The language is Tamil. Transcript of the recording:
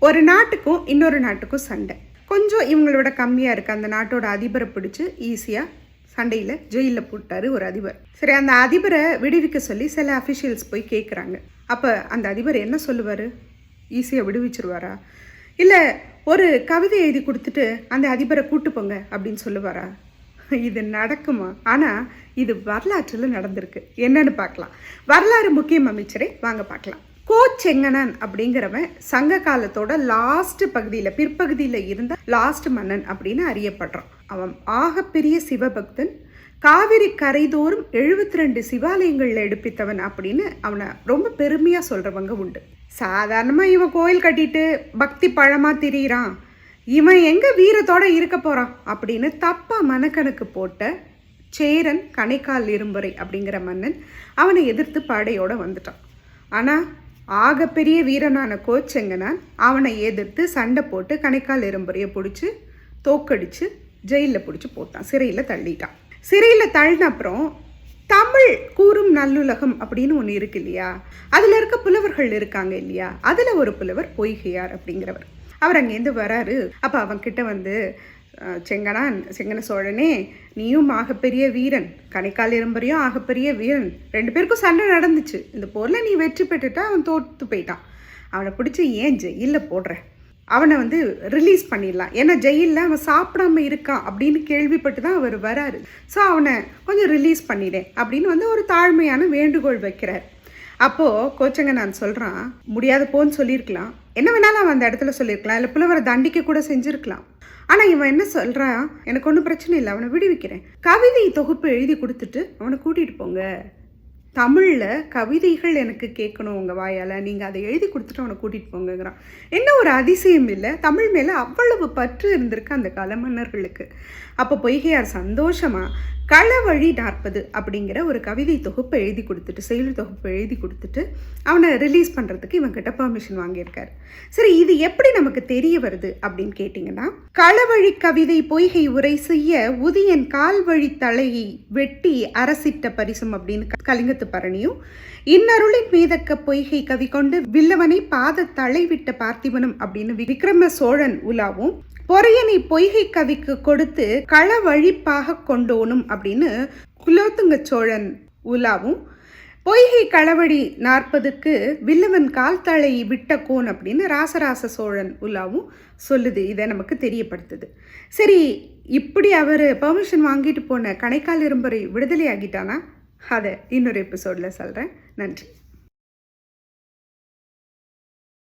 ஒரு நாட்டுக்கும் இன்னொரு நாட்டுக்கும் சண்டை. கொஞ்சம் இவங்களோட கம்மியாக இருக்குது. அந்த நாட்டோட அதிபரை பிடிச்சி ஈஸியாக சண்டையில் ஜெயிலில் போட்டார் ஒரு அதிபர். சரி, அந்த அதிபரை விடுவிக்க சொல்லி சில அஃபிஷியல்ஸ் போய் கேட்குறாங்க. அப்போ அந்த அதிபர் என்ன சொல்லுவார்? ஈஸியாக விடுவிச்சிருவாரா? இல்லை ஒரு கவிதை எழுதி கொடுத்துட்டு அந்த அதிபரை கூட்டு போங்க அப்படின்னு சொல்லுவாரா? இது நடக்குமா? ஆனால் இது வரலாற்றில் நடந்திருக்கு. என்னன்னு பார்க்கலாம். வரலாறு முக்கியம் அமைச்சரை வாங்க பார்க்கலாம். கோச்செங்கணன் அப்படிங்கிறவன் சங்க காலத்தோட லாஸ்ட் பகுதியில், பிற்பகுதியில் இருந்த லாஸ்ட் மன்னன் அப்படின்னு அறியப்படுறான். அவன் ஆகப்பெரிய சிவபக்தன். காவிரி கரைதோறும் 72 சிவாலயங்களில் எடுப்பித்தவன் அப்படின்னு அவனை ரொம்ப பெருமையாக சொல்கிறவங்க உண்டு. சாதாரணமாக இவன் கோயில் கட்டிட்டு பக்தி பழமாக திரியிறான், இவன் எங்கே வீரத்தோடு இருக்க போகிறான் அப்படின்னு தப்பாக மனக்கணக்கு போட்ட சேரன் கணைக்கால் இரும்புரை அப்படிங்கிற மன்னன் அவனை எதிர்த்து படையோடு வந்துட்டான். ஆனால் ஆகப்பெரிய வீரனான கோச்செங்கனான் அவனை எதிர்த்து சண்டை போட்டு கணைக்கால் இரும்புரையை பிடிச்சி தோக்கடிச்சு ஜெயிலில் பிடிச்சி போட்டான், சிறையில் தள்ளிட்டான். சிறையில் தள்ளின அப்புறம் தமிழ் கூறும் நல்லுலகம் அப்படின்னு ஒன்று இருக்கு இல்லையா, அதில் இருக்க புலவர்கள் இருக்காங்க இல்லையா, அதில் ஒரு புலவர் பொய்கையார் அப்படிங்கிறவர். அவர் அங்கேருந்து வராரு. அப்போ அவன்கிட்ட வந்து, செங்கன சோழனே, நீயும் ஆகப்பெரிய வீரன், கணைக்கால் இரும்பரையும் ஆகப்பெரிய வீரன், 2 பேருக்கும் சண்டை நடந்துச்சு. இந்த போரில் நீ வெற்றி பெற்றுட்டா, அவன் தோற்று போயிட்டான். அவனை பிடிச்சி ஏன் ஜெயிலில் போடுற? அவனை வந்து ரிலீஸ் பண்ணிடலாம். ஏன்னா ஜெயிலில் அவன் சாப்பிடாம இருக்கான் அப்படின்னு கேள்விப்பட்டு தான் அவர் வராரு. ஸோ அவனை கொஞ்சம் ரிலீஸ் பண்ணிடேன் அப்படின்னு வந்து ஒரு தாழ்மையான வேண்டுகோள் வைக்கிறார். அப்போது கோச்செங்கனான் சொல்கிறான், முடியாத போன்னு சொல்லியிருக்கலாம், என்ன வேணாலும் அவன் அந்த இடத்துல சொல்லியிருக்கலாம், இல்லை புலவரை தண்டிக்க கூட செஞ்சுருக்கலாம். ஆனால் இவன் என்ன சொல்கிறான், எனக்கு ஒன்றும் பிரச்சனை இல்லை, அவனை விடுவிக்கிறேன், கவிதை தொகுப்பு எழுதி கொடுத்துட்டு அவனை கூட்டிகிட்டு போங்க, தமிழில் கவிதைகள் எனக்கு கேட்கணும் உங்கள் வாயால், நீங்கள் அதை எழுதி கொடுத்துட்டு அவனை கூட்டிகிட்டு போங்கிறான். என்ன ஒரு அதிசயம் இல்லை, தமிழ் மேலே அவ்வளவு பற்று இருந்திருக்கு அந்த கால மன்னர்களுக்கு. அப்போ பொய்கையார் சந்தோஷமாக களவழி 40 அப்படிங்கிற ஒரு கவிதை தொகுப்பை எழுதி கொடுத்துட்டு, செயல் தொகுப்பை எழுதி கொடுத்துட்டு அவனை ரிலீஸ் பண்ணுறதுக்கு இவன்கிட்ட பெர்மிஷன் வாங்கியிருக்காரு. சரி, இது எப்படி நமக்கு தெரிய வருது அப்படின்னு கேட்டிங்கன்னா, களவழி கவிதை பொய்கை உரை செய்ய உதியன் கால்வழி தலையை வெட்டி அரசிட்ட பரிசும் அப்படின்னு கலிங்கத்து பரணியும், இன்னருளின் மீதக்க பொய்கை கவி கொண்டு வில்லவனை பாத தலை விட்ட பார்த்திபனும் அப்படின்னு விக்ரம சோழன் உலாவும், பொறையனை பொய்கை கவிக்கு கொடுத்து களவழிப்பாக கொண்டோனும் அப்படின்னு குலோத்துங்க சோழன் உலாவும், பொய்கை களவழி 40க்கு வில்லவன் கால் தலை விட்ட கோன் அப்படின்னு ராசராச சோழன் உலாவும் சொல்லுது. இதை நமக்கு தெரியப்படுத்துது. சரி, இப்படி அவர் பெர்மிஷன் வாங்கிட்டு போன கணைக்கால் இரும்பரை விடுதலை ஆகிட்டானா? அதை இன்னொரு எபிசோடில் சொல்கிறேன். நன்றி.